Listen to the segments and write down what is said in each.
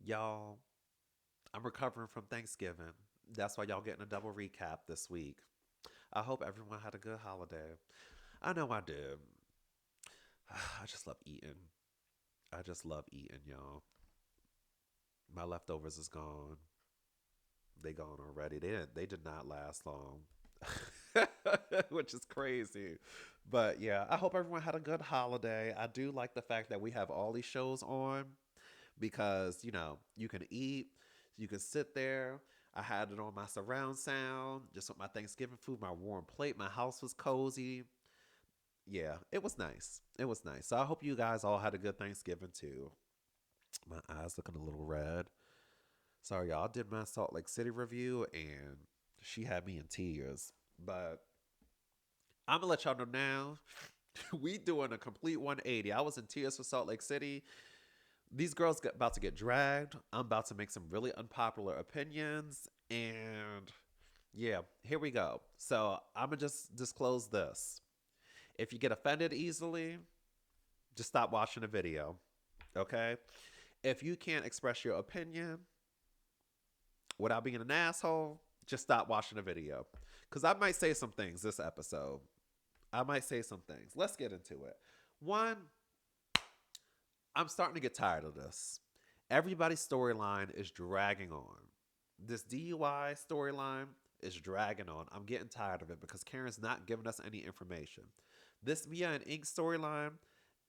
Y'all, I'm recovering from Thanksgiving. That's why y'all getting a double recap this week. I hope everyone had a good holiday. I know I did. I just love eating. I just love eating, y'all. My leftovers is gone. They gone already. They did not last long. Which is crazy. But yeah, I hope everyone had a good holiday. I do like the fact that we have all these shows on because you can eat, you can sit there. I had it on my surround sound, just with my Thanksgiving food, my warm plate. My house was cozy. Yeah, it was nice. It was nice. So I hope you guys all had a good Thanksgiving too. My eyes looking a little red. Sorry, y'all. I did my Salt Lake City review and she had me in tears. But I'm gonna let y'all know now. We doing a complete 180. I was in tears for Salt Lake City. These girls about to get dragged. I'm about to make some really unpopular opinions. And yeah, here we go. So I'm going to just disclose this. If you get offended easily, just stop watching the video. Okay? If you can't express your opinion without being an asshole, just stop watching the video. Because I might say some things this episode. I might say some things. Let's get into it. One, I'm starting to get tired of this. Everybody's storyline is dragging on. This DUI storyline is dragging on. I'm getting tired of it because Karen's not giving us any information. This Mia and Ink storyline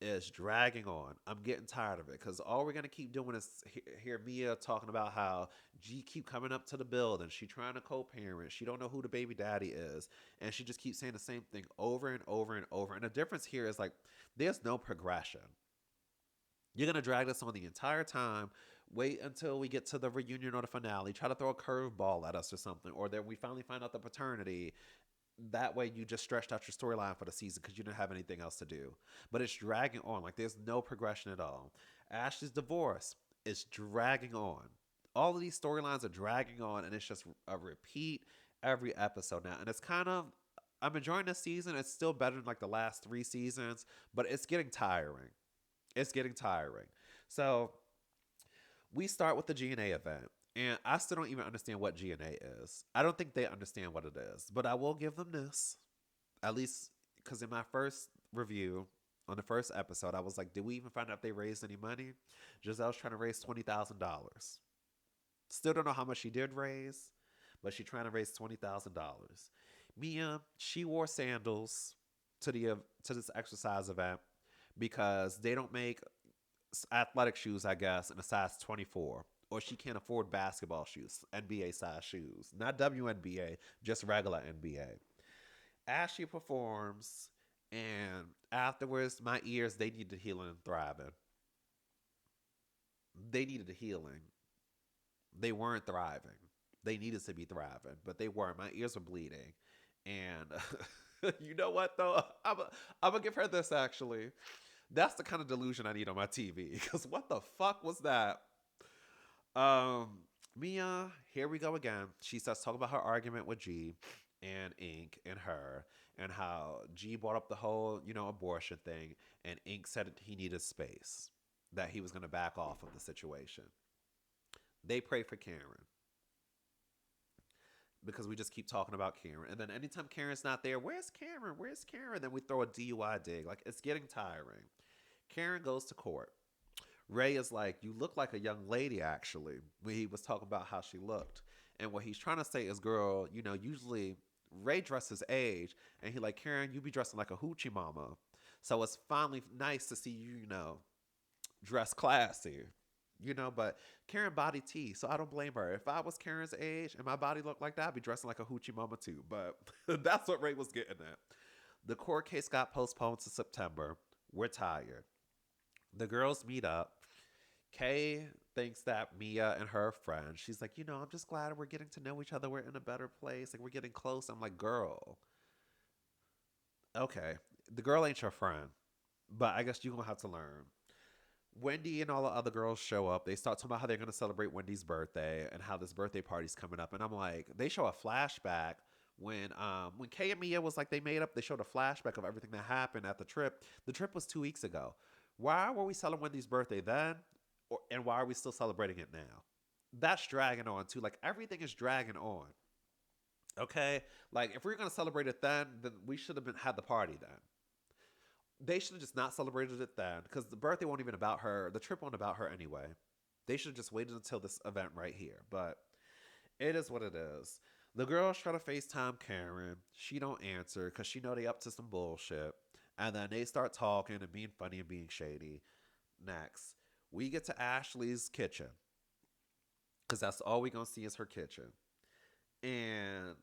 is dragging on. I'm getting tired of it because all we're gonna keep doing is hear Mia talking about how G keep coming up to the building. She trying to co-parent. She don't know who the baby daddy is, and she just keeps saying the same thing over and over and over. And the difference here is like there's no progression. You're gonna drag this on the entire time. Wait until we get to the reunion or the finale. Try to throw a curveball at us or something, or then we finally find out the paternity. That way, you just stretched out your storyline for the season because you didn't have anything else to do. But it's dragging on. Like there's no progression at all. Ashley's divorce is dragging on. All of these storylines are dragging on, and it's just a repeat every episode now. And it's kind of I'm enjoying this season. It's still better than like the last three seasons, but it's getting tiring. It's getting tiring. So we start with the GNA event. And I still don't even understand what GNA is. I don't think they understand what it is. But I will give them this. At least because in my first review, on the first episode, I was like, did we even find out if they raised any money? Giselle's trying to raise $20,000. Still don't know how much she did raise, but she's trying to raise $20,000. Mia, she wore sandals to the to this exercise event because they don't make athletic shoes, I guess, in a size 24. Or she can't afford basketball shoes, NBA size shoes. Not WNBA, just regular NBA. Ashley performs, and afterwards, my ears, they needed healing and thriving. They needed a healing. They weren't thriving. They needed to be thriving, but they weren't. My ears were bleeding. And you know what, though? I'm going to give her this, actually. That's the kind of delusion I need on my TV. Because what the fuck was that? Um, Mia, here we go again. She starts talking about her argument with G and Ink and her, and how G brought up the whole, abortion thing, and Ink said he needed space, that he was going to back off of the situation. They pray for Karen because we just keep talking about Karen. And then anytime Karen's not there, where's Karen? Where's Karen? Then we throw a DUI dig. Like, it's getting tiring. Karen goes to court. Ray is like, you look like a young lady, actually, when he was talking about how she looked. And what he's trying to say is, girl, usually Ray dresses age, and he like, Karen, you be dressing like a hoochie mama. So it's finally nice to see you, dress classy. But Karen body T, so I don't blame her. If I was Karen's age and my body looked like that, I'd be dressing like a hoochie mama too. But that's what Ray was getting at. The court case got postponed to September. We're tired. The girls meet up. Kay thinks that Mia and her friend, she's like, I'm just glad we're getting to know each other. We're in a better place. Like, we're getting close. I'm like, girl, okay. The girl ain't your friend, but I guess you're going to have to learn. Wendy and all the other girls show up. They start talking about how they're going to celebrate Wendy's birthday and how this birthday party's coming up. And I'm like, they show a flashback when Kay and Mia was like they made up. They showed a flashback of everything that happened at the trip. The trip was 2 weeks ago. Why were we celebrating Wendy's birthday then? And why are we still celebrating it now? That's dragging on too. Like everything is dragging on. Okay, like if we're gonna celebrate it then we should have been had the party then. They should have just not celebrated it then because the birthday won't even about her. The trip won't about her anyway. They should have just waited until this event right here. But it is what it is. The girls try to FaceTime Karen. She don't answer because she know they up to some bullshit. And then they start talking and being funny and being shady. Next, we get to Ashley's kitchen because that's all we gonna see is her kitchen. And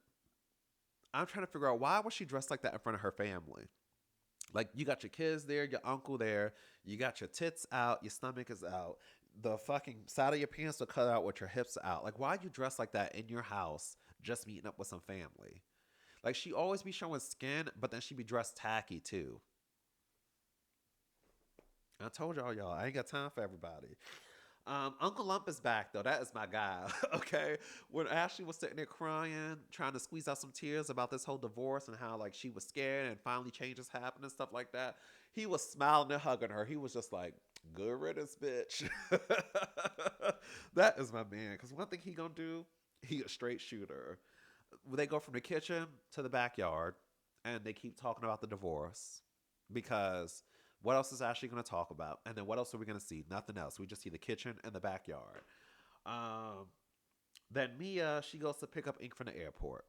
I'm trying to figure out why was she dressed like that in front of her family. Like you got your kids there, your uncle there, you got your tits out, your stomach is out, the fucking side of your pants are cut out with your hips out. Like why you dress like that in your house just meeting up with some family? Like she always be showing skin, but then she be dressed tacky too. I told y'all, I ain't got time for everybody. Uncle Lump is back though. That is my guy. Okay. When Ashley was sitting there crying, trying to squeeze out some tears about this whole divorce and how like she was scared and finally changes happened and stuff like that, he was smiling and hugging her. He was just like, "Good riddance, bitch." That is my man. Because one thing he gonna do, he a straight shooter. They go from the kitchen to the backyard, and they keep talking about the divorce because what else is Ashley going to talk about? And then what else are we going to see? Nothing else. We just see the kitchen and the backyard. Um, then Mia, she goes to pick up Ink from the airport.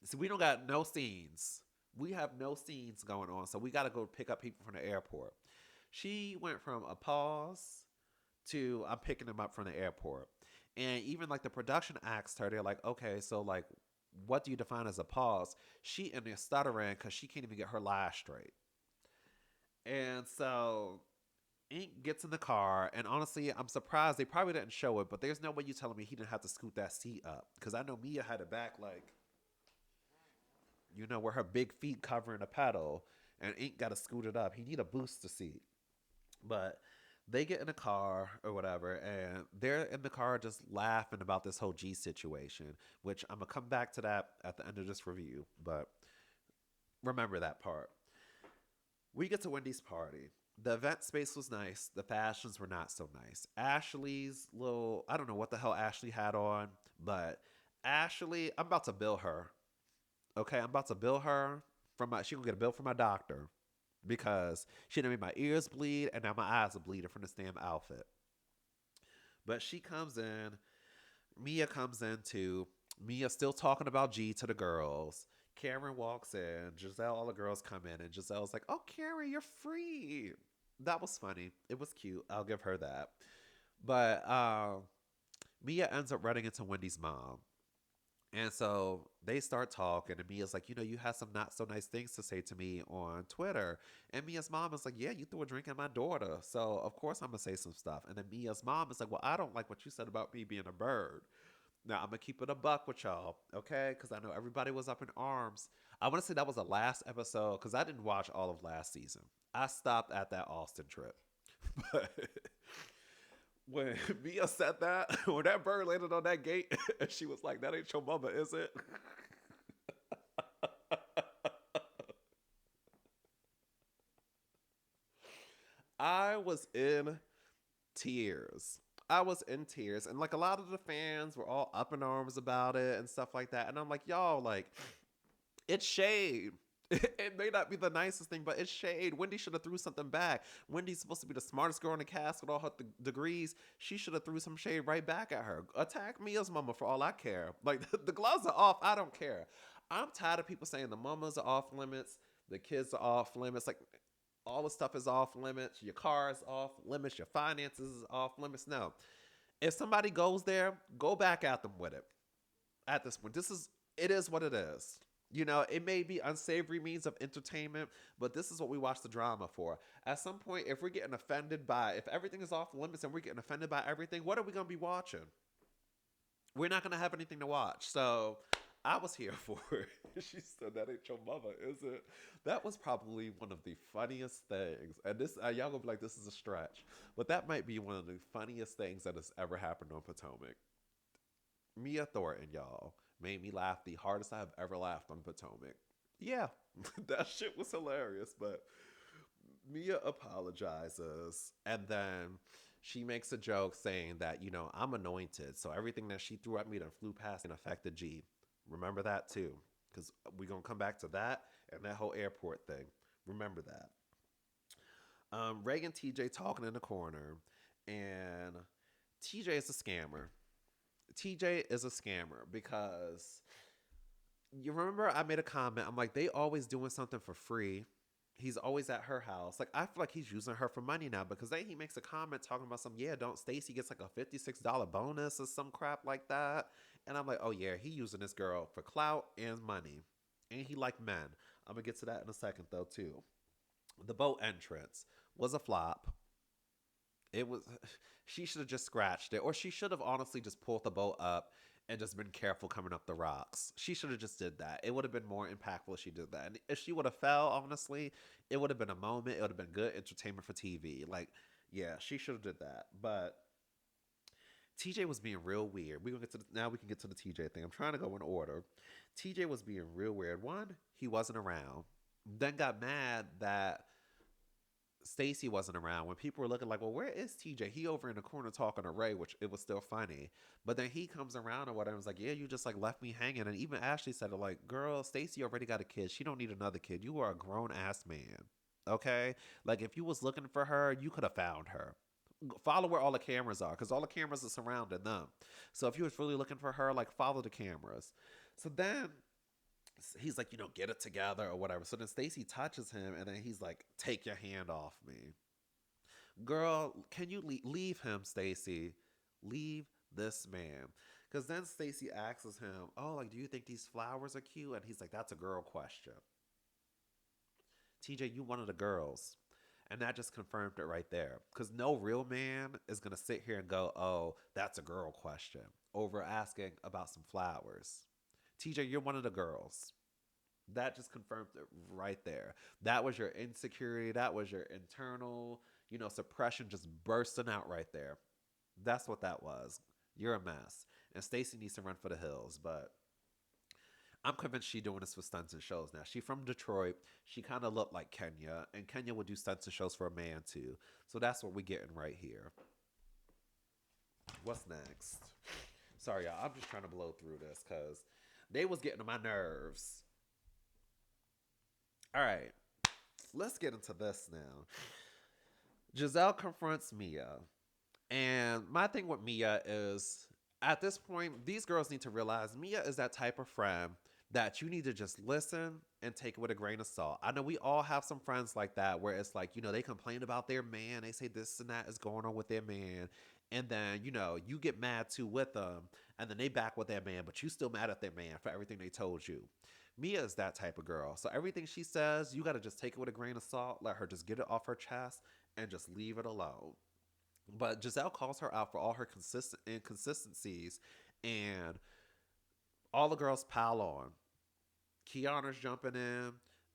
So we don't got no scenes. We have no scenes going on. So we got to go pick up people from the airport. She went from a pause to I'm picking them up from the airport. And even like the production asked her, they're like, okay, so like, what do you define as a pause? She in there stuttering because she can't even get her lie straight. And so Ink gets in the car, and honestly, I'm surprised they probably didn't show it, but there's no way you telling me he didn't have to scoot that seat up. Because I know Mia had it back, like, where her big feet covering the pedal, and Ink got to scoot it up. He need a booster seat. But they get in the car or whatever, and they're in the car just laughing about this whole G situation, which I'm going to come back to that at the end of this review. But remember that part. We get to Wendy's party. The event space was nice. The fashions were not so nice. Ashley's little, I don't know what the hell Ashley had on, but Ashley, I'm about to bill her. Okay, I'm about to bill her she gonna get a bill from my doctor because she done made my ears bleed and now my eyes are bleeding from this damn outfit. But she comes in, Mia comes in too. Mia still talking about G to the girls. Karen walks in. Giselle, all the girls come in, and Giselle's like, "Oh, Karen, you're free." That was funny. It was cute. I'll give her that. But Mia ends up running into Wendy's mom. And so they start talking, and Mia's like, you had some not so nice things to say to me on Twitter. And Mia's mom is like, yeah, you threw a drink at my daughter. So, of course, I'm going to say some stuff. And then Mia's mom is like, well, I don't like what you said about me being a bird. Now, I'm going to keep it a buck with y'all, okay? Because I know everybody was up in arms. I want to say that was the last episode because I didn't watch all of last season. I stopped at that Austin trip. But when Mia said that, when that bird landed on that gate, and she was like, that ain't your mother, is it? I was in tears. I was in tears. And like a lot of the fans were all up in arms about it and stuff like that. And I'm like, y'all, like, it's shade. It may not be the nicest thing, but it's shade. Wendy should have threw something back. Wendy's supposed to be the smartest girl in the cast with all her degrees. She should have threw some shade right back at her. Attack Mia's mama for all I care. Like the gloves are off. I don't care. I'm tired of people saying the mamas are off limits, the kids are off limits. Like all the stuff is off limits. Your car is off limits. Your finances is off limits. No, if somebody goes there, go back at them with it. At this point, it is what it is. It may be unsavory means of entertainment, but this is what we watch the drama for. At some point, if we're getting offended if everything is off limits and we're getting offended by everything, what are we going to be watching? We're not going to have anything to watch. So I was here for it. She said, that ain't your mother, is it? That was probably one of the funniest things. And this, y'all gonna be like, this is a stretch. But that might be one of the funniest things that has ever happened on Potomac. Miathorton, y'all, made me laugh the hardest I've ever laughed on Potomac. Yeah, that shit was hilarious. But Mia apologizes, and then She makes a joke saying that, I'm anointed. So everything that she threw at me that flew past and affected G. Remember that too. Because we're going to come back to that and that whole airport thing. Remember that. Ray and TJ talking in the corner. And TJ is a scammer. TJ is a scammer because you remember I made a comment. I'm like, they always doing something for free. He's always at her house. Like I feel like he's using her for money now because then he makes a comment talking about some don't Stacy gets like a $56 bonus or some crap like that. And I'm like, oh yeah, he using this girl for clout and money. And he like men. I'm gonna get to that in a second though too. The boat entrance was a flop. It was she should have just scratched it or she should have honestly just pulled the boat up and just been careful coming up the rocks. She should have just did that. It would have been more impactful if she did that. And if she would have fell, honestly, it would have been a moment. It would have been good entertainment for TV. Like, yeah, she should have did that. But TJ was being real weird. We gonna get to now. We can get to the TJ thing. I'm trying to go in order. TJ was being real weird. One, he wasn't around. Then got mad that Stacy wasn't around when people were looking like, well, where is TJ? He over in the corner talking to Ray, which it was still funny. But then he comes around or whatever and was like, yeah, you just like left me hanging. And even Ashley said it like, girl, Stacy already got a kid. She don't need another kid. You are a grown ass man. Okay? Like if you was looking for her, you could have found her. Follow where all the cameras are because all the cameras are surrounding them. So if you was really looking for her, like follow the cameras. So then he's like, get it together or whatever. So then Stacy touches him and then he's like, take your hand off me. Girl, can you leave him, Stacy? Leave this man. Because then Stacy asks him, oh, like, do you think these flowers are cute? And he's like, that's a girl question. TJ, you one of the girls. And that just confirmed it right there. Because no real man is going to sit here and go, oh, that's a girl question over asking about some flowers. TJ, you're one of the girls. That just confirmed it right there. That was your insecurity. That was your internal, suppression just bursting out right there. That's what that was. You're a mess. And Stacey needs to run for the hills, but I'm convinced she's doing this for stunts and shows now. She from Detroit. She kind of looked like Kenya, and Kenya would do stunts and shows for a man too. So that's what we're getting right here. What's next? Sorry, y'all. I'm just trying to blow through this because they was getting on my nerves. All right, let's get into this now. Gizelle confronts Mia. And my thing with Mia is at this point, these girls need to realize Mia is that type of friend that you need to just listen and take it with a grain of salt. I know we all have some friends like that where it's like, they complain about their man. They say this and that is going on with their man. And then, you get mad too with them. And then they back with their man, but you still mad at their man for everything they told you. Mia is that type of girl. So everything she says, you got to just take it with a grain of salt. Let her just get it off her chest and just leave it alone. But Gizelle calls her out for all her consistent inconsistencies, and all the girls pile on. Kiana's jumping in.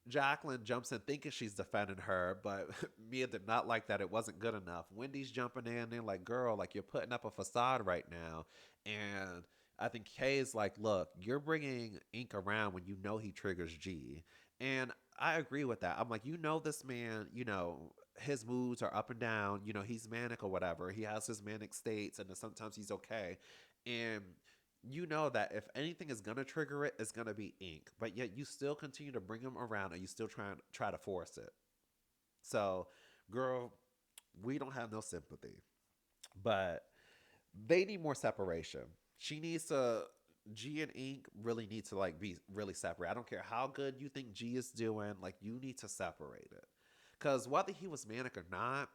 Jacqueline jumps in thinking she's defending her, but Mia did not like that. It wasn't good enough. Wendy's jumping in. They're like, girl, like you're putting up a facade right now. And I think Kay's like, look, you're bringing Ink around when you know he triggers G. And I agree with that. I'm like, this man, his moods are up and down. He's manic or whatever. He has his manic states, and then sometimes he's okay. And you know that if anything is gonna trigger it, it's gonna be Ink. But yet you still continue to bring him around, and you still try to force it. So, girl, we don't have no sympathy. But they need more separation. She needs to. G and Ink really need to like be really separate. I don't care how good you think G is doing, like you need to separate it. Cause whether he was manic or not,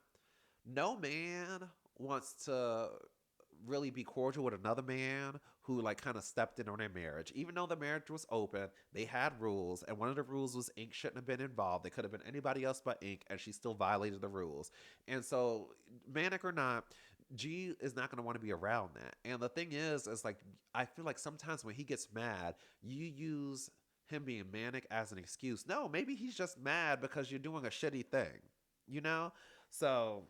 no man wants to really be cordial with another man who like kind of stepped in on their marriage. Even though the marriage was open, they had rules, and one of the rules was Ink shouldn't have been involved. It could have been anybody else but Ink, and she still violated the rules. And so, manic or not, G is not going to want to be around that. And the thing is like I feel like sometimes when he gets mad, you use him being manic as an excuse. No, maybe he's just mad because you're doing a shitty thing, you know? So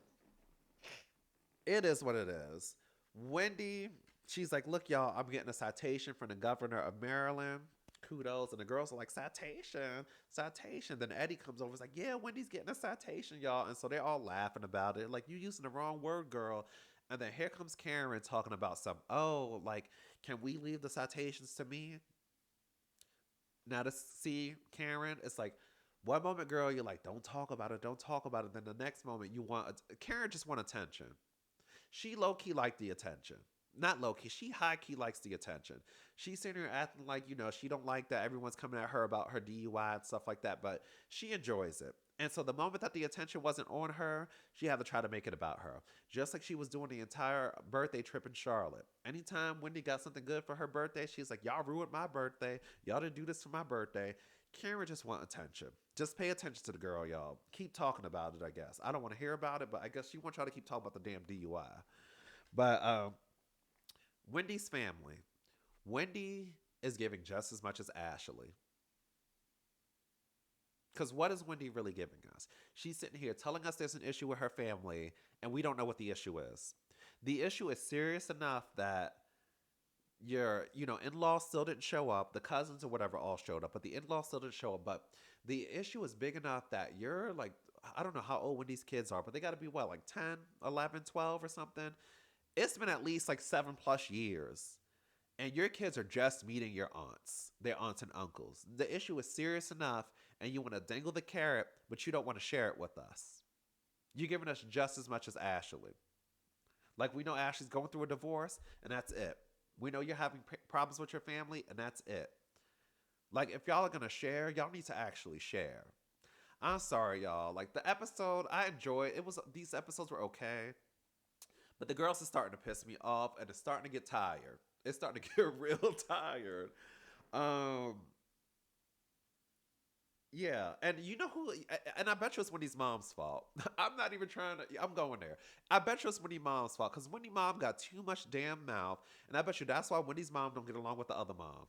it is what it is. Wendy, she's like, look, y'all, I'm getting a citation from the governor of Maryland kudos. And the girls are like, citation, citation. Then Eddie comes over, is like, yeah, Wendy's getting a citation, y'all. And so they're all laughing about it. Like, you using the wrong word, girl. And then here comes Karen talking about some, oh, like, can we leave the citations to me? Now to see Karen, it's like one moment, girl, you're like, don't talk about it, don't talk about it. Then the next moment, you want Karen just want attention. She low key liked the attention. Not low key. She high key likes the attention. She's sitting here acting like she don't like that everyone's coming at her about her DUI and stuff like that, but she enjoys it. And so the moment that the attention wasn't on her, she had to try to make it about her. Just like she was doing the entire birthday trip in Charlotte. Anytime Wendy got something good for her birthday, she's like, y'all ruined my birthday. Y'all didn't do this for my birthday. Karen just want attention. Just pay attention to the girl, y'all. Keep talking about it, I guess. I don't want to hear about it, but I guess she wants y'all to keep talking about the damn DUI. But Wendy's family. Wendy is giving just as much as Ashley. Because what is Wendy really giving us? She's sitting here telling us there's an issue with her family, and we don't know what the issue is. The issue is serious enough that your in-laws still didn't show up, the cousins or whatever all showed up, but the in-laws still didn't show up. But the issue is big enough that you're like, I don't know how old Wendy's kids are, but they got to be what, like 10, 11, 12 or something. It's been at least like 7+ years, and your kids are just meeting their aunts and uncles. The issue is serious enough, and you want to dangle the carrot, but you don't want to share it with us. You're giving us just as much as Ashley. Like, we know Ashley's going through a divorce, and that's it. We know you're having problems with your family, and that's it. Like, if y'all are going to share, y'all need to actually share. I'm sorry, y'all. Like, the episode, I enjoyed. These episodes were okay. But the girls are starting to piss me off, and it's starting to get tired. It's starting to get real tired. Um, yeah, and you know who? And I bet you it's Wendy's mom's fault. I'm not even trying to. I'm going there. I bet you it's Wendy's mom's fault because Wendy's mom got too much damn mouth, and I bet you that's why Wendy's mom don't get along with the other mom.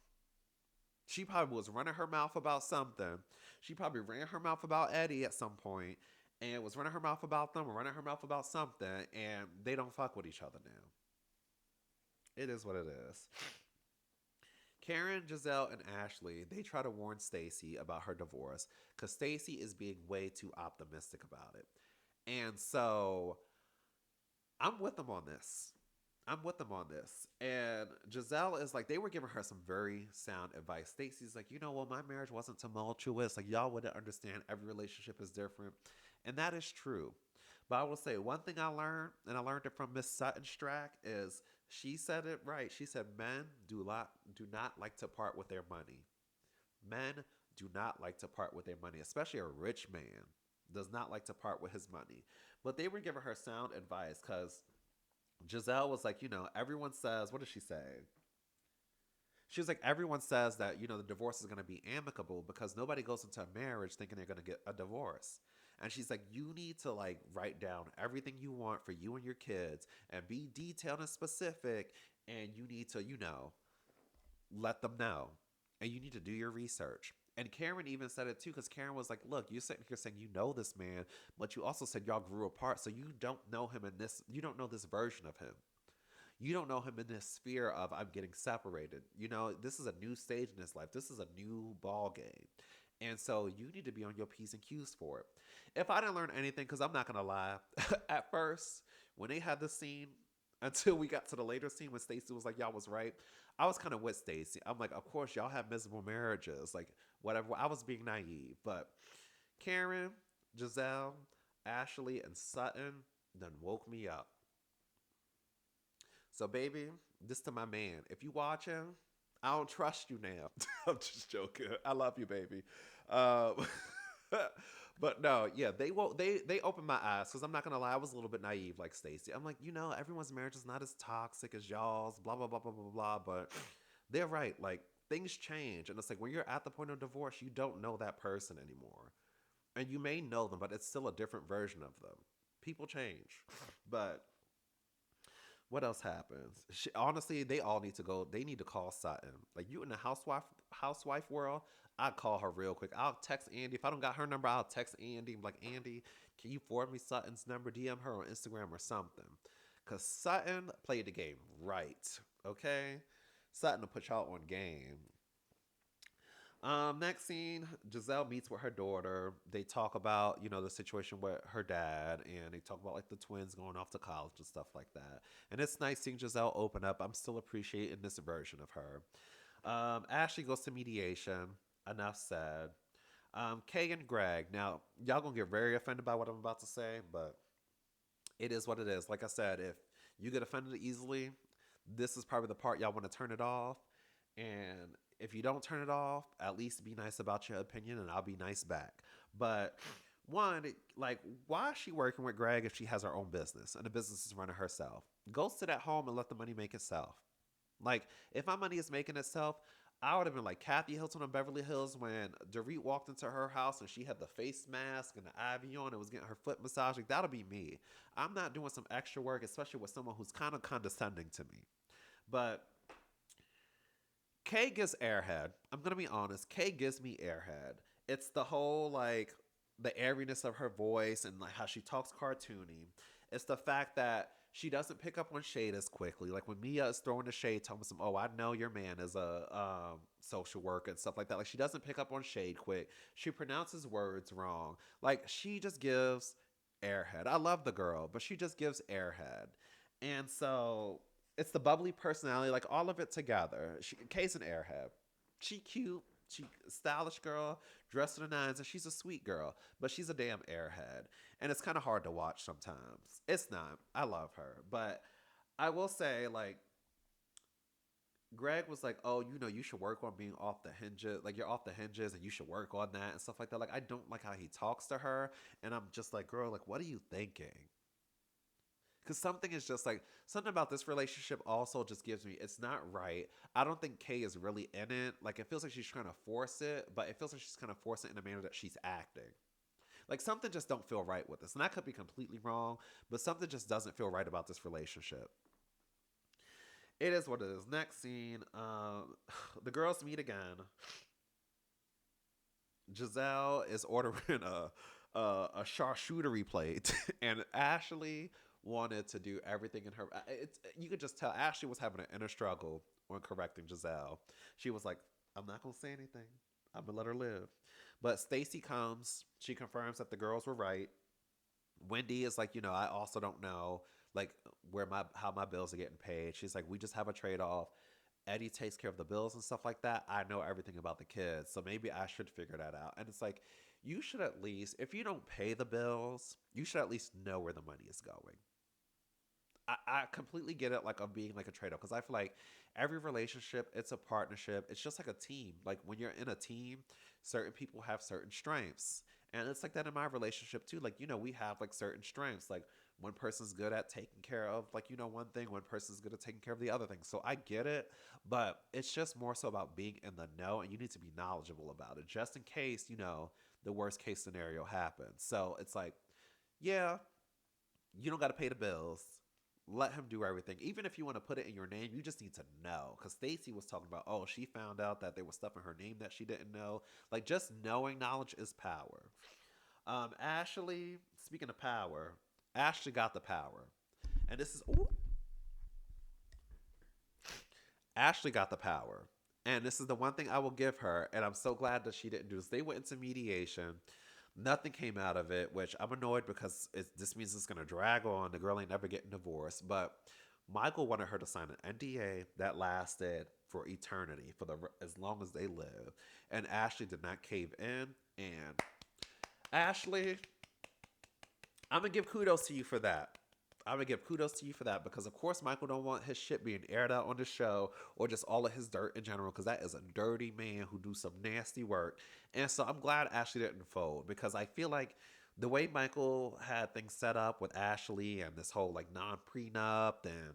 She probably was running her mouth about something. She probably ran her mouth about Eddie at some point, and was running her mouth about them, or running her mouth about something, and they don't fuck with each other now. It is what it is. Karen, Giselle, and Ashley, they try to warn Stacy about her divorce because Stacy is being way too optimistic about it. And so I'm with them on this. I'm with them on this. And Giselle is like, they were giving her some very sound advice. Stacy's like, well, my marriage wasn't tumultuous. Like, y'all wouldn't understand. Every relationship is different. And that is true. But I will say one thing I learned, and I learned it from Miss Sutton Strack, is she said it right. She said men do not like to part with their money. Men do not like to part with their money, especially a rich man does not like to part with his money. But they were giving her sound advice because Giselle was like, everyone says, what did she say? She was like, everyone says that, the divorce is going to be amicable because nobody goes into a marriage thinking they're going to get a divorce. And she's like, you need to like write down everything you want for you and your kids and be detailed and specific. And you need to, let them know. And you need to do your research. And Karen even said it too, because Karen was like, look, you're sitting here saying you know this man, but you also said y'all grew apart. So you don't know him you don't know this version of him. You don't know him in this sphere of I'm getting separated. This is a new stage in his life. This is a new ball game. And so you need to be on your P's and Q's for it. If I didn't learn anything, because I'm not going to lie, at first, when they had the scene, until we got to the later scene when Stacey was like, y'all was right, I was kind of with Stacey. I'm like, of course, y'all have miserable marriages. Like, whatever. I was being naive. But Karen, Giselle, Ashley, and Sutton done woke me up. So, baby, this to my man. If you watching, I don't trust you now. I'm just joking. I love you, baby. Um, but no, yeah, they opened my eyes because I'm not gonna lie, I was a little bit naive like Stacey. I'm like, everyone's marriage is not as toxic as y'all's, blah blah blah blah blah blah. But they're right. Like, things change, and it's like when you're at the point of divorce, you don't know that person anymore, and you may know them, but it's still a different version of them. People change, but what else happens? Honestly, they all need to go. They need to call Sutton. Like, you in the housewife world, I'd call her real quick. I'll text Andy. If I don't got her number, I'll text Andy. I'm like, Andy, can you forward me Sutton's number? DM her on Instagram or something. Because Sutton played the game right. Okay? Sutton will put y'all on game. Next scene, Giselle meets with her daughter. They talk about, the situation with her dad, and they talk about like the twins going off to college and stuff like that. And it's nice seeing Giselle open up. I'm still appreciating this version of her. Ashley goes to mediation. Enough said. Kay and Greg. Now, y'all gonna get very offended by what I'm about to say, but it is what it is. Like I said, if you get offended easily, this is probably the part y'all want to turn it off. And if you don't turn it off, at least be nice about your opinion and I'll be nice back. But one, like, why is she working with Greg if she has her own business and the business is running herself? Go sit at home and let the money make itself. Like, if my money is making itself, I would have been like Kathy Hilton on Beverly Hills when Dorit walked into her house and she had the face mask and the ivy on and was getting her foot massaged. Like, that'll be me. I'm not doing some extra work, especially with someone who's kind of condescending to me. But Kay gives airhead. I'm gonna be honest. Kay gives me airhead. It's the whole like the airiness of her voice and like how she talks cartoony. It's the fact that she doesn't pick up on shade as quickly. Like when Mia is throwing the shade, telling some, "Oh, I know your man is a social worker and stuff like that." Like she doesn't pick up on shade quick. She pronounces words wrong. Like she just gives airhead. I love the girl, but she just gives airhead. And so it's the bubbly personality, like all of it together. Kay's an airhead. She cute. She stylish girl, dressed to the nines, and she's a sweet girl. But she's a damn airhead, and it's kind of hard to watch sometimes. It's not. I love her, but I will say, like, Greg was like, "Oh, you should work on being off the hinges. Like, you're off the hinges, and you should work on that and stuff like that." Like, I don't like how he talks to her, and I'm just like, "Girl, like, what are you thinking?" Because something is just like something about this relationship also just gives me it's not right. I don't think Kay is really in it. Like it feels like she's trying to force it, but it feels like she's kind of forcing it in a manner that she's acting. Like something just don't feel right with this, and I could be completely wrong, but something just doesn't feel right about this relationship. It is what it is. Next scene, the girls meet again. Giselle is ordering a charcuterie plate, and Ashley wanted to do everything in her. You could just tell Ashley was having an inner struggle when correcting Giselle. She was like, "I'm not gonna say anything. I'm gonna let her live." But Stacy comes. She confirms that the girls were right. Wendy is like, I also don't know like where my how my bills are getting paid. She's like, we just have a trade off. Eddie takes care of the bills and stuff like that. I know everything about the kids, so maybe I should figure that out. And it's like, you should at least, if you don't pay the bills, you should at least know where the money is going. I completely get it, like, of being like a trade off, because I feel like every relationship, it's a partnership. It's just like a team. Like, when you're in a team, certain people have certain strengths. And it's like that in my relationship too. Like, we have like certain strengths. Like, one person's good at taking care of, like, one thing, one person's good at taking care of the other thing. So I get it, but it's just more so about being in the know, and you need to be knowledgeable about it just in case, the worst case scenario happens. So it's like, yeah, you don't got to pay the bills. Let him do everything. Even if you want to put it in your name, you just need to know. Because Stacy was talking about, oh, she found out that there was stuff in her name that she didn't know. Like, just knowing knowledge is power. Ashley, speaking of power, Ashley got the power. And this is, ooh, Ashley got the power. And this is the one thing I will give her. And I'm so glad that she didn't do this. They went into mediation. Nothing came out of it, which I'm annoyed because this means it's going to drag on. The girl ain't never getting divorced. But Michael wanted her to sign an NDA that lasted for eternity, for the as long as they live. And Ashley did not cave in. And Ashley, I'm gonna give kudos to you for that. I'm gonna give kudos to you for that because of course Michael don't want his shit being aired out on the show or just all of his dirt in general because that is a dirty man who do some nasty work. And so I'm glad Ashley didn't fold because I feel like the way Michael had things set up with Ashley and this whole like non prenup and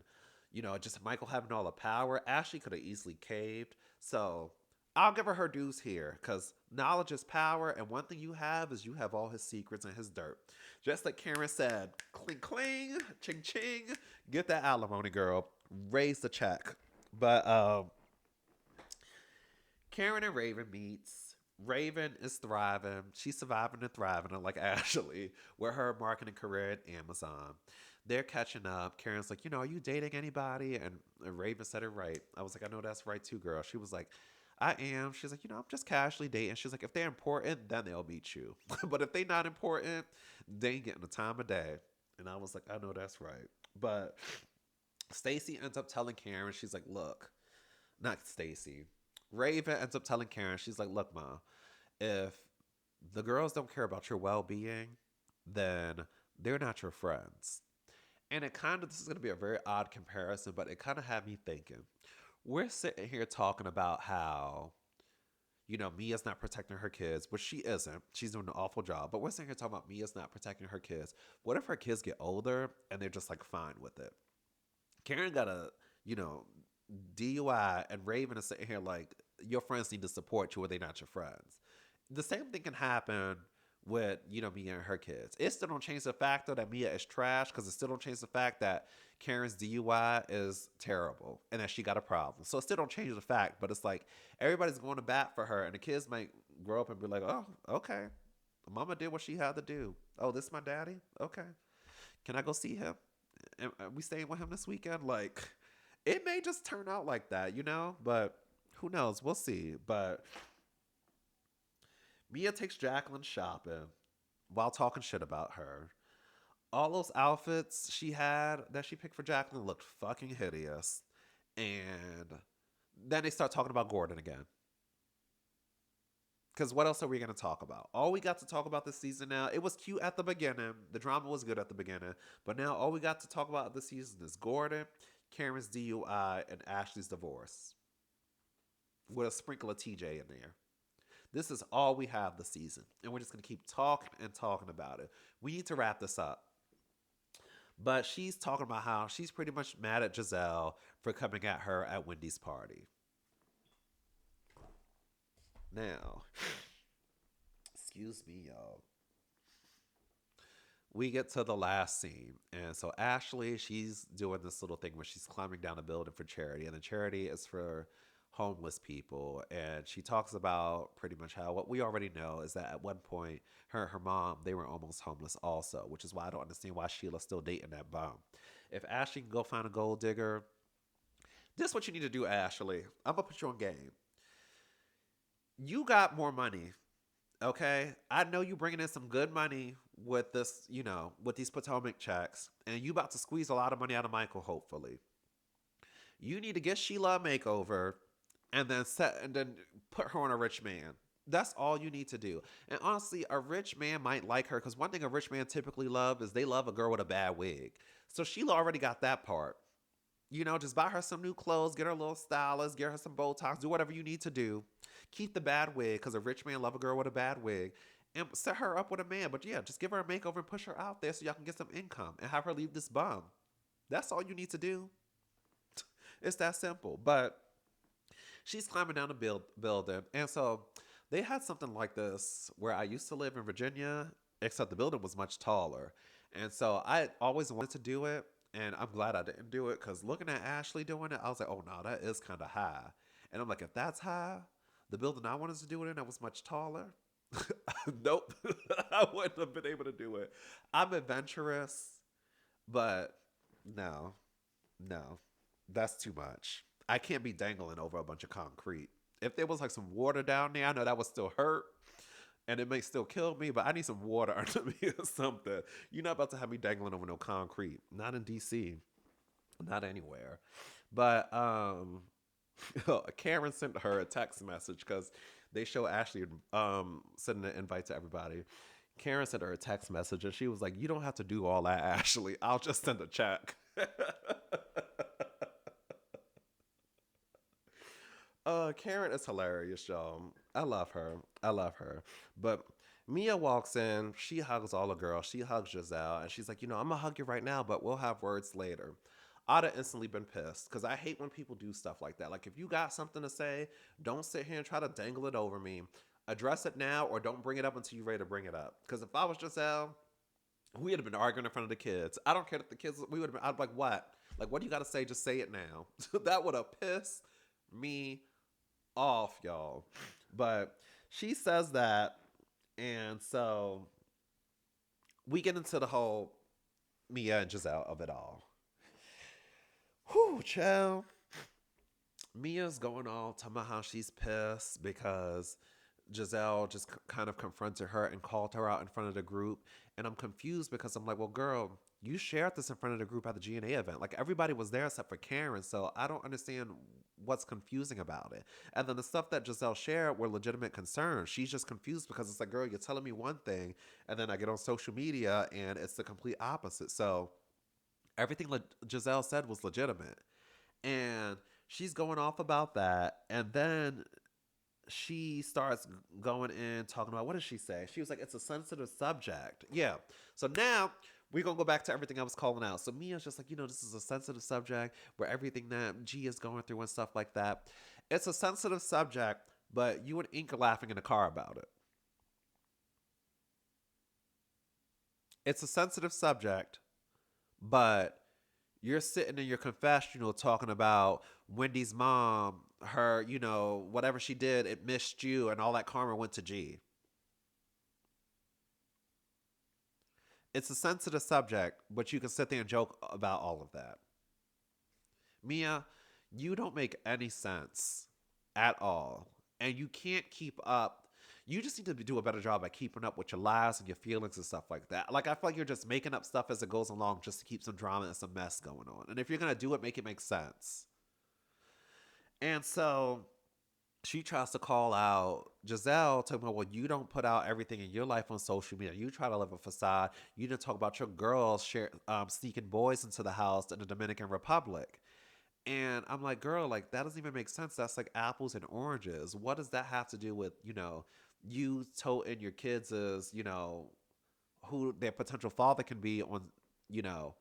just Michael having all the power, Ashley could have easily caved. So I'll give her dues here because knowledge is power, and one thing you have is you have all his secrets and his dirt. Just like Karen said, cling cling, ching ching, get that alimony, girl. Raise the check. But Karen and Raven meets. Raven is thriving. She's surviving and thriving, unlike Ashley, with her marketing career at Amazon. They're catching up. Karen's like, are you dating anybody? And Raven said it right. I was like, I know that's right too, girl. She was like, I am. She's like, I'm just casually dating. She's like, if they're important, then they'll meet you. But if they not important, they ain't getting the time of day. And I was like, I know that's right. But Stacy ends up telling Karen, she's like, look, not Stacy. Raven ends up telling Karen, she's like, look, Ma, if the girls don't care about your well being, then they're not your friends. And it kind of, this is going to be a very odd comparison, but it kind of had me thinking. We're sitting here talking about how, Mia's not protecting her kids, which she isn't. She's doing an awful job. But we're sitting here talking about Mia's not protecting her kids. What if her kids get older and they're just like fine with it? Karen got a, you know, DUI, and Raven is sitting here like, your friends need to support you or they're not your friends. The same thing can happen with, Mia and her kids. It still don't change the fact though that Mia is trash, because it still don't change the fact that Karen's DUI is terrible and that she got a problem. So it still don't change the fact, but it's like everybody's going to bat for her, and the kids might grow up and be like, oh, okay. Mama did what she had to do. Oh, this my daddy? Okay. Can I go see him? And we staying with him this weekend? Like, it may just turn out like that. But who knows? We'll see. But Mia takes Jacqueline shopping while talking shit about her. All those outfits she had that she picked for Jacqueline looked fucking hideous. And then they start talking about Gordon again. Because what else are we going to talk about? All we got to talk about this season now, it was cute at the beginning. The drama was good at the beginning. But now all we got to talk about this season is Gordon, Karen's DUI, and Ashley's divorce. With a sprinkle of TJ in there. This is all we have this season. And we're just going to keep talking and talking about it. We need to wrap this up. But she's talking about how she's pretty much mad at Gizelle for coming at her at Wendy's party. Now, excuse me, y'all. We get to the last scene. And so Ashley, she's doing this little thing where she's climbing down a building for charity. And the charity is for homeless people. And she talks about pretty much how what we already know is that at one point, her and her mom, they were almost homeless also, which is why I don't understand why Sheila's still dating that bum. If Ashley can go find a gold digger, this is what you need to do, Ashley. I'm going to put you on game. You got more money, okay? I know you bringing in some good money with this, with these Potomac checks, and you about to squeeze a lot of money out of Michael, hopefully. You need to get Sheila a makeover and then put her on a rich man. That's all you need to do. And honestly, a rich man might like her, because one thing a rich man typically love is they love a girl with a bad wig. So Sheila already got that part. Just buy her some new clothes, get her a little stylist, get her some Botox, do whatever you need to do. Keep the bad wig, because a rich man love a girl with a bad wig. And set her up with a man. But yeah, just give her a makeover and push her out there so y'all can get some income and have her leave this bum. That's all you need to do. It's that simple. But she's climbing down the building. And so they had something like this where I used to live in Virginia, except the building was much taller. And so I always wanted to do it. And I'm glad I didn't do it, because looking at Ashley doing it, I was like, oh, no, that is kind of high. And I'm like, if that's high, the building I wanted to do it in that was much taller. Nope. I wouldn't have been able to do it. I'm adventurous, but no, that's too much. I can't be dangling over a bunch of concrete. If there was like some water down there, I know that would still hurt. And it may still kill me, but I need some water under me or something. You're not about to have me dangling over no concrete. Not in DC. Not anywhere. But Karen sent her a text message, because they show Ashley sending an invite to everybody. Karen sent her a text message, and she was like, you don't have to do all that, Ashley. I'll just send a check. Karen is hilarious, y'all. I love her. But Mia walks in. She hugs all the girls. She hugs Gizelle. And she's like, I'm going to hug you right now, but we'll have words later. I'd have instantly been pissed, because I hate when people do stuff like that. Like, if you got something to say, don't sit here and try to dangle it over me. Address it now, or don't bring it up until you're ready to bring it up. Because if I was Giselle, we would have been arguing in front of the kids. I don't care if the kids, we would have been, I'd be like, what? Like, what do you got to say? Just say it now. That would have pissed me off, y'all. But she says that, and so we get into the whole Mia and Gizelle of it all. Whew, child. Mia's going on talking about how she's pissed because Giselle just kind of confronted her and called her out in front of the group. And I'm confused because I'm like, well, girl, you shared this in front of the group at the GNA event. Like everybody was there except for Karen. So I don't understand what's confusing about it. And then the stuff that Giselle shared were legitimate concerns. She's just confused because it's like, girl, you're telling me one thing. And then I get on social media and it's the complete opposite. So everything Giselle said was legitimate. And she's going off about that. And then she starts going in talking about, what did she say? She was like, it's a sensitive subject. Yeah. So now we're gonna go back to everything I was calling out. So Mia's just like, this is a sensitive subject where everything that G is going through and stuff like that. It's a sensitive subject, but you and Ink are laughing in the car about it. It's a sensitive subject, but you're sitting in your confessional talking about Wendy's mom, her, whatever she did, it missed you, and all that karma went to G. It's a sensitive subject, but you can sit there and joke about all of that. Mia, you don't make any sense at all. And you can't keep up. You just need to do a better job at keeping up with your lies and your feelings and stuff like that. Like, I feel like you're just making up stuff as it goes along just to keep some drama and some mess going on. And if you're going to do it, make it make sense. And so she tries to call out Giselle, talking about, well, you don't put out everything in your life on social media. You try to live a facade. You didn't talk about your girls sneaking boys into the house in the Dominican Republic. And I'm like, girl, like that doesn't even make sense. That's like apples and oranges. What does that have to do with, you toting your kids is, who their potential father can be on, you know,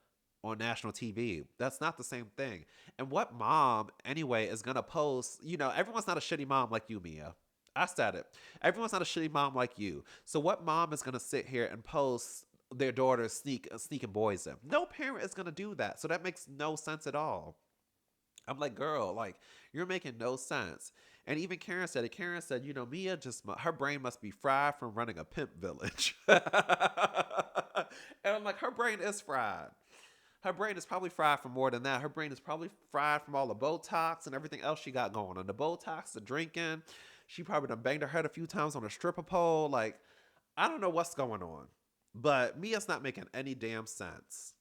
on national TV. That's not the same thing. And what mom, anyway, is going to post, everyone's not a shitty mom like you, Mia. I said it. Everyone's not a shitty mom like you. So what mom is going to sit here and post their daughter sneaking boys in? No parent is going to do that. So that makes no sense at all. I'm like, girl, like you're making no sense. And even Karen said it. Karen said, Mia her brain must be fried from running a pimp village. And I'm like, her brain is fried. Her brain is probably fried from more than that. Her brain is probably fried from all the Botox and everything else she got going on. The Botox, the drinking. She probably done banged her head a few times on a stripper pole. Like, I don't know what's going on. But Mia's not making any damn sense.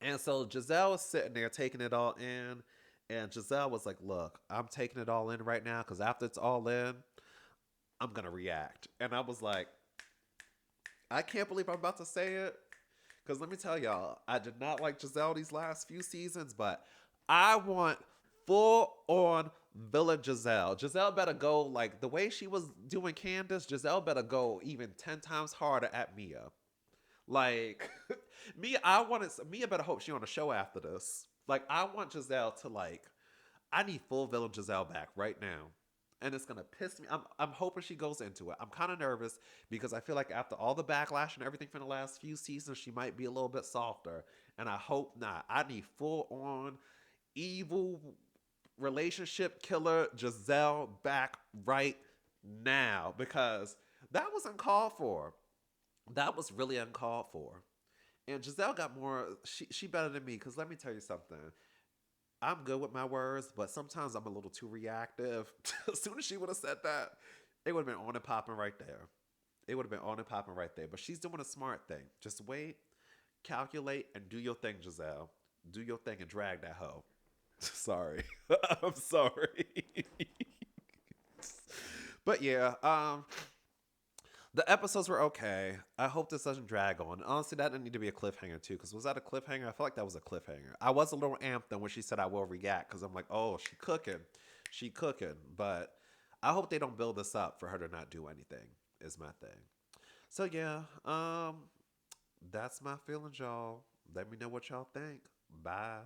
And so Giselle was sitting there taking it all in. And Giselle was like, look, I'm taking it all in right now because after it's all in, I'm going to react. And I was like, I can't believe I'm about to say it. Because let me tell y'all, I did not like Giselle these last few seasons, but I want full on villain Giselle. Giselle better go like the way she was doing Candace. Giselle better go even 10 times harder at Mia. Like, Mia better hope she on a show after this. Like, I want Giselle to I need full villain Giselle back right now. And it's gonna piss me. I'm hoping she goes into it. I'm kind of nervous because I feel like after all the backlash and everything from the last few seasons, she might be a little bit softer. And I hope not. I need full on evil relationship killer Giselle back right now because that was uncalled for. That was really uncalled for. And Giselle got more. She better than me because let me tell you something. I'm good with my words, but sometimes I'm a little too reactive. As soon as she would have said that, it would have been on and popping right there. It would have been on and popping right there. But she's doing a smart thing. Just wait, calculate, and do your thing, Giselle. Do your thing and drag that hoe. Sorry. I'm sorry. But yeah, the episodes were okay. I hope this doesn't drag on. Honestly, that didn't need to be a cliffhanger too. Because was that a cliffhanger? I feel like that was a cliffhanger. I was a little amped then when she said I will react. Because I'm like, oh, she cooking. She cooking. But I hope they don't build this up for her to not do anything is my thing. So yeah, that's my feelings, y'all. Let me know what y'all think. Bye.